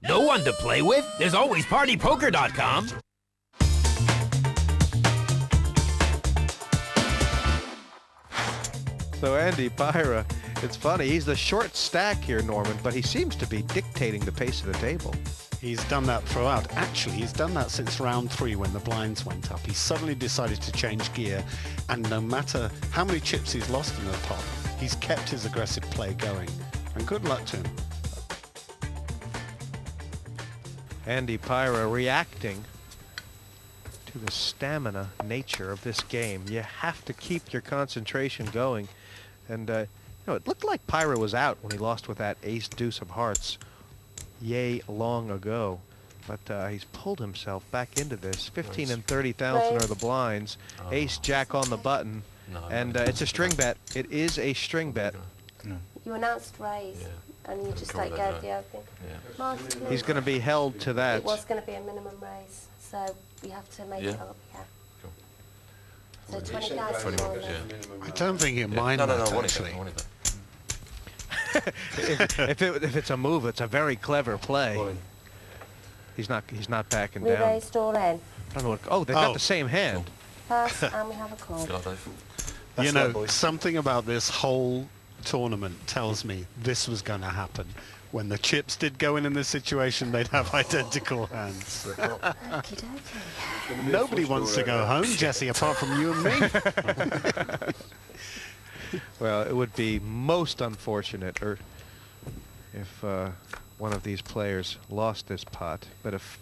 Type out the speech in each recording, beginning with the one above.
No one to play with? There's always PartyPoker.com. So Andy Pyra, it's funny, he's the short stack here, Norman, but he seems to be dictating the pace of the table. He's done that throughout. Actually, he's done that since round 3 when the blinds went up. He suddenly decided to change gear, and no matter how many chips he's lost in the pot, he's kept his aggressive play going. And good luck to him. Andy Pyra reacting to the stamina nature of this game. You have to keep your concentration going. And, you know, it looked like Pyra was out when he lost with that ace-deuce of hearts yay long ago. But he's pulled himself back into this. 15 and 30,000 are the blinds. Ace-jack on the button. And it's a string bet. It is a string bet. You announced raise, and you just like gave the open. He's going to be held to that. It was going to be a minimum raise, so we have to make it up, So 20,000 more. I don't think he'll mind that, actually. if it's a move, it's a very clever play. He's not backing We down. raised all in. I don't know what. Oh, they've got the same hand. Pass, and we have a call. You know, something about this whole tournament tells me this was going to happen. When the chips did go in this situation, they'd have identical hands. Nobody wants to go home, Jesse, apart from you and me. Well, it would be most unfortunate if one of these players lost this pot. But if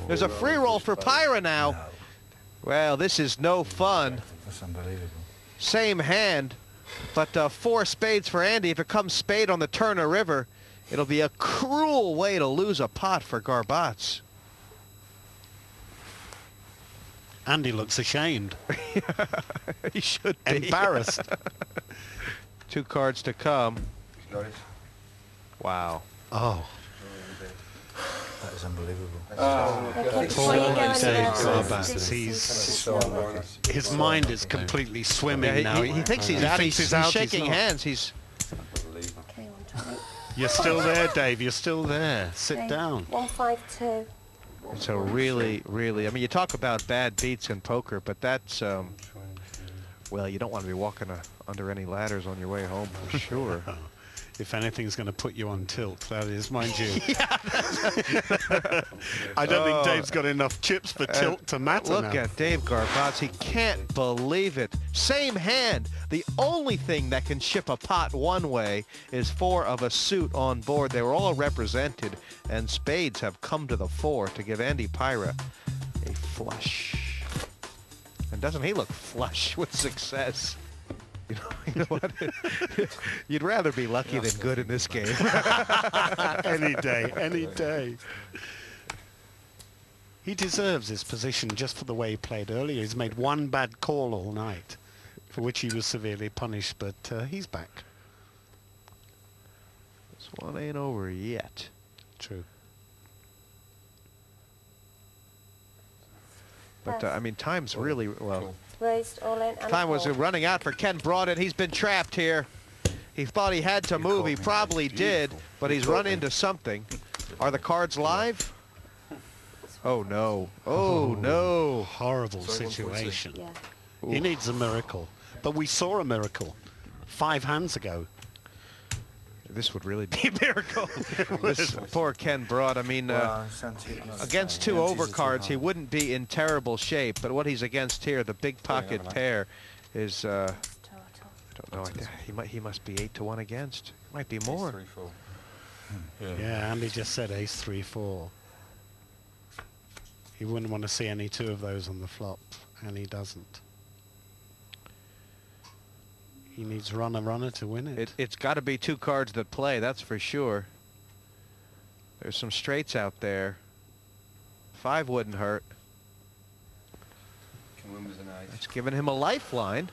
there's a free roll for Pyra now. No. Well, this is no fun. That's unbelievable. Same hand, but 4 spades for Andy. If it comes spade on the Turner River, it'll be a cruel way to lose a pot for Garbats. Andy looks ashamed. He should be. Embarrassed. 2 cards to come. Wow. Oh. That is unbelievable. His mind is completely swimming now. He thinks he's out. He's shaking hands. He's. You're still there, Dave. You're still there. Sit down. 152. So really, I mean, you talk about bad beats in poker, but that's, well, you don't want to be walking under any ladders on your way home, for sure. If anything's going to put you on tilt, that is, mind you. I don't think Dave's got enough chips for tilt to matter Look at Dave Garbats. He can't believe it. Same hand. The only thing that can ship a pot one way is 4 of a suit on board. They were all represented, and spades have come to the fore to give Andy Pyra a flush. And doesn't he look flush with success? You know what? You'd rather be lucky than good in this game. Any day, any day. He deserves his position just for the way he played earlier. He's made 1 bad call all night, for which he was severely punished, but he's back. This one ain't over yet. True. But, I mean, time's really, well... Raised all in. Time was running out for Ken Broad, and he's been trapped here. He thought he had to move. He probably did, but he's run into something. Are the cards live? Oh, no. Oh, no. Horrible situation. He needs a miracle. But we saw a miracle 5 hands ago. This would really be a miracle. This poor Ken Broad. I mean, against 2 overcards, he wouldn't be in terrible shape. But what he's against here, the big pocket pair, is I don't know. He must be 8-1 against. Might be more. Yeah, Andy just said ace 3-4. He wouldn't want to see any 2 of those on the flop, and he doesn't. He needs runner to win it. It's got to be 2 cards that play, that's for sure. There's some straights out there. 5 wouldn't hurt. It's giving him a lifeline.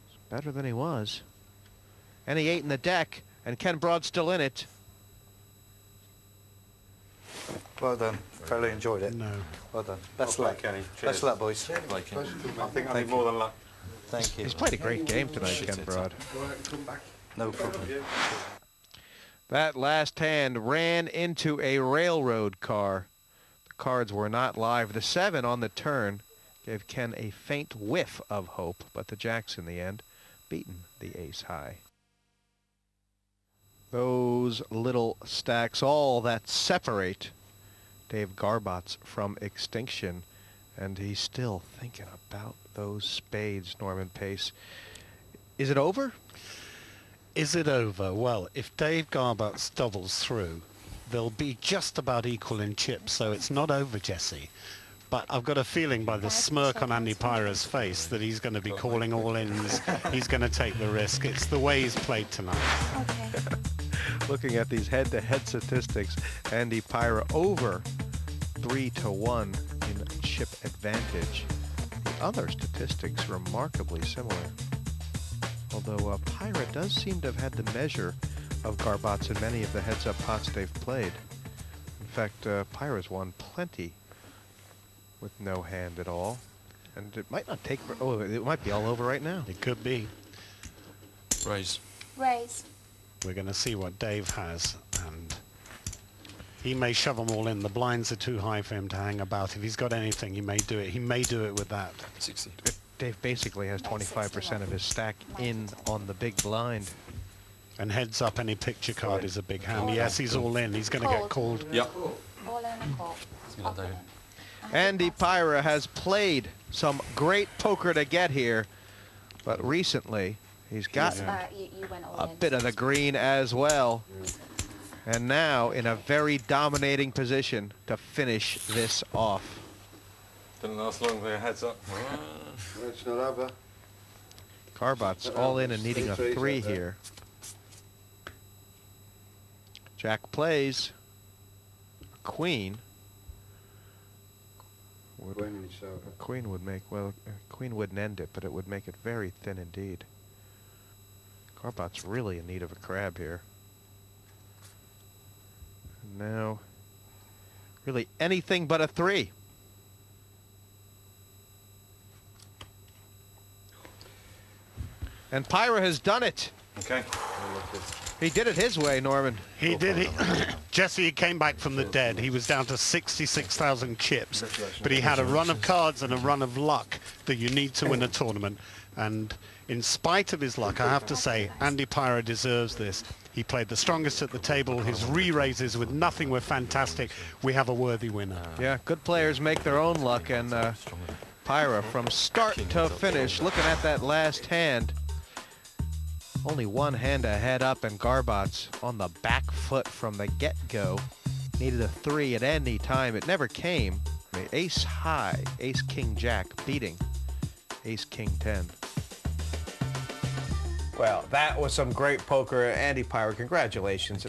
It's better than he was. Any 8 in the deck, and Ken Broad's still in it. Well done. Thoroughly enjoyed it. No. Well done. Best luck, Kenny. Best luck, boys. I think I need more than luck. Thank you. He's played a great game tonight, Ken Broad. No problem. That last hand ran into a railroad car. The cards were not live. The 7 on the turn gave Ken a faint whiff of hope, but the jacks in the end beaten the ace high. Those little stacks, all that separate Dave Garbots from extinction, and he's still thinking about those spades, Norman Pace. Is it over? Is it over? Well, if Dave Garbots doubles through, they'll be just about equal in chips, so it's not over, Jesse. But I've got a feeling by the smirk on Andy Pyra's face that he's going to be calling all-ins. He's going to take the risk. It's the way he's played tonight. Okay. Looking at these head-to-head statistics, Andy Pyra over 3-1 in chip advantage. The other statistics remarkably similar. Although Pyra does seem to have had the measure of Garbots in many of the heads-up pots they've played. In fact, Pyra's won plenty with no hand at all. And it might not take... Oh, it might be all over right now. It could be. Raise. Raise. We're going to see what Dave has, and he may shove them all in. The blinds are too high for him to hang about. If he's got anything, he may do it. He may do it with that. 60. Dave basically has 25% of his stack in on the big blind. And heads up, any picture card is a big hand. Yes, he's all in. He's going to get called. Yep. All in a call. Okay. Andy Pyra has played some great poker to get here, but recently he's gotten You went all a in. bit of the green as well. And now in a very dominating position to finish this off. Didn't last long, their heads up. It's not over. Garbots all in and needing a 3 here. Jack plays. A queen. Queen would make, well, queen wouldn't end it, but it would make it very thin indeed. Garbots really in need of a crab here. And now, really anything but a 3. And Pyra has done it. Okay. He did it his way, Norman. He did. Jesse came back from the dead. He was down to 66,000 chips, but he had a run of cards and a run of luck that you need to win a tournament. And in spite of his luck, I have to say, Andy Pyra deserves this. He played the strongest at the table. His re-raises with nothing were fantastic. We have a worthy winner. Yeah, good players make their own luck, and Pyra from start to finish, looking at that last hand. Only one hand ahead up, and Garbots on the back foot from the get-go. Needed a 3 at any time. It never came. The ace high, ace king jack beating ace king 10. Well, that was some great poker. Andy Pyra, congratulations.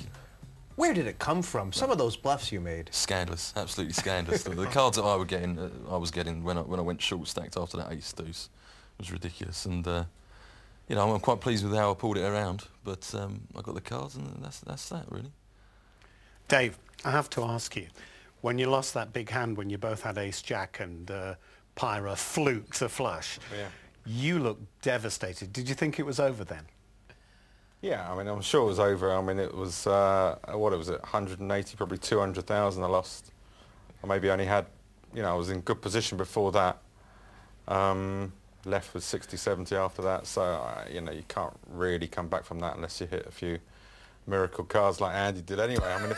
Where did it come from? Some of those bluffs you made. Scandalous, absolutely scandalous. The cards that I was getting when I went short stacked after that ace deuce was ridiculous. And you know, I'm quite pleased with how I pulled it around, but I got the cards, and that's that really. Dave, I have to ask you, when you lost that big hand when you both had ace jack and Pyra fluked the flush, you looked devastated. Did you think it was over then? Yeah, I mean, I'm sure it was over. I mean, it was, what was it, 180, probably 200,000 I lost. I maybe only had, you know, I was in good position before that. Left with 60, 70 after that, so, you know, you can't really come back from that unless you hit a few miracle cards like Andy did anyway. I mean,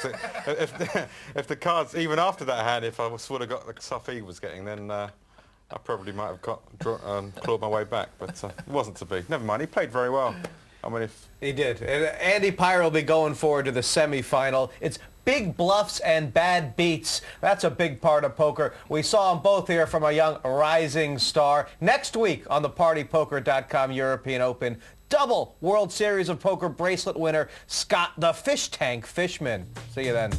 if the cards, even after that hand, if I would have got the stuff he was getting, then I probably might have clawed my way back, but it wasn't to be. Never mind, he played very well. I mean, if He did. And Andy Pyra will be going forward to the semifinal. It's big bluffs and bad beats. That's a big part of poker. We saw them both here from a young rising star. Next week on the PartyPoker.com European Open, double World Series of Poker bracelet winner Scott the Fish Tank Fishman. See you then.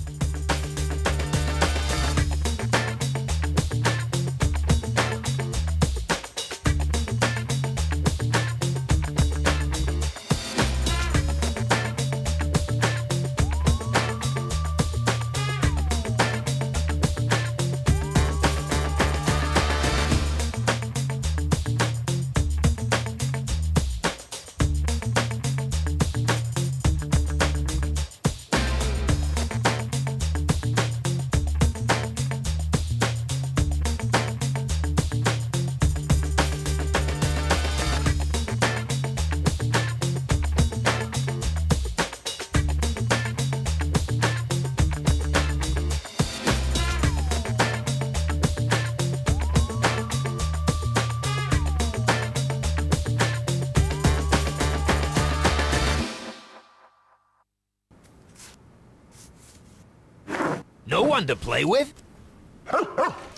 No one to play with?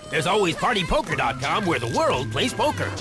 There's always PartyPoker.com where the world plays poker.